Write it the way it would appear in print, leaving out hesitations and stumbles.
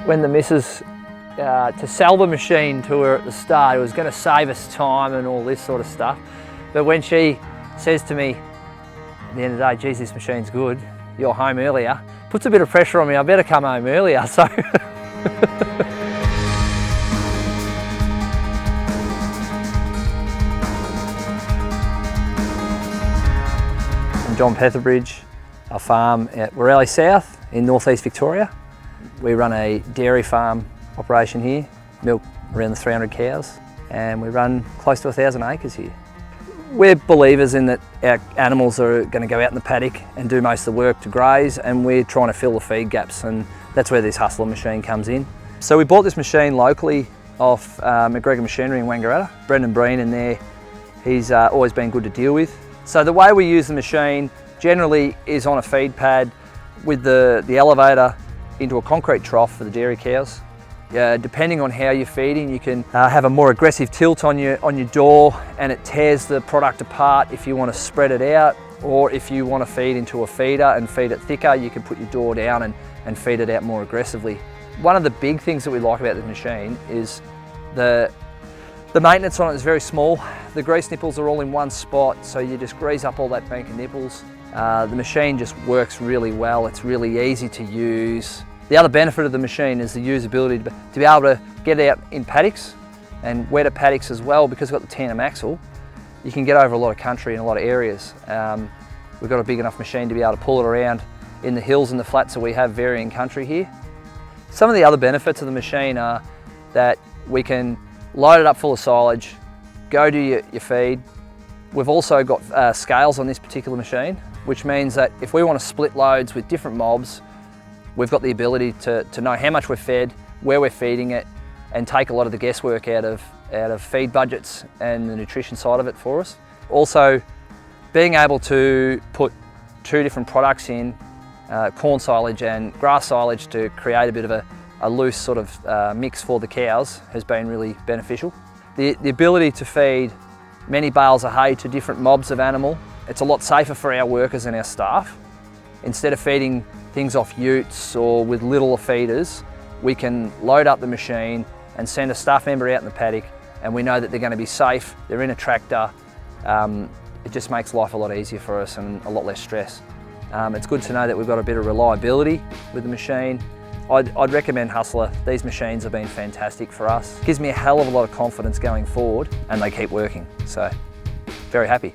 When the missus, to sell the machine to her at the start, it was going to save us time and all this sort of stuff. But when she says to me at the end of the day, geez, this machine's good, you're home earlier, puts a bit of pressure on me, I better come home earlier. So I'm John Pethybridge, our farm at Whorouly South in northeast Victoria. We run a dairy farm operation here, milk around the 300 cows, and we run close to 1,000 acres here. We're believers in that our animals are going to go out in the paddock and do most of the work to graze, and we're trying to fill the feed gaps, and that's where this Hustler machine comes in. So we bought this machine locally off McGregor Machinery in Wangaratta. Brendan Breen in there, he's always been good to deal with. So the way we use the machine generally is on a feed pad with the elevator into a concrete trough for the dairy cows. Depending on how you're feeding, you can have a more aggressive tilt on your door, and it tears the product apart if you want to spread it out, or if you want to feed into a feeder and feed it thicker, you can put your door down and feed it out more aggressively. One of the big things that we like about this machine is the maintenance on it is very small. The grease nipples are all in one spot, so you just grease up all that bank of nipples. The machine just works really well. It's really easy to use. The other benefit of the machine is the usability to be able to get out in paddocks and wetter paddocks as well. Because we've got the tandem axle, you can get over a lot of country in a lot of areas. We've got a big enough machine to be able to pull it around in the hills and the flats, so we have varying country here. Some of the other benefits of the machine are that we can load it up full of silage, go to your feed. We've also got scales on this particular machine, which means that if we want to split loads with different mobs, we've got the ability to know how much we're fed, where we're feeding it, and take a lot of the guesswork out of feed budgets and the nutrition side of it for us. Also, being able to put two different products in, corn silage and grass silage, to create a bit of a loose sort of mix for the cows has been really beneficial. The ability to feed many bales of hay to different mobs of animal, it's a lot safer for our workers and our staff. Instead of feeding things off utes or with littler feeders, we can load up the machine and send a staff member out in the paddock, and we know that they're going to be safe, they're in a tractor. It just makes life a lot easier for us and a lot less stress. It's good to know that we've got a bit of reliability with the machine. I'd recommend Hustler. These machines have been fantastic for us. It gives me a hell of a lot of confidence going forward, and they keep working, so very happy.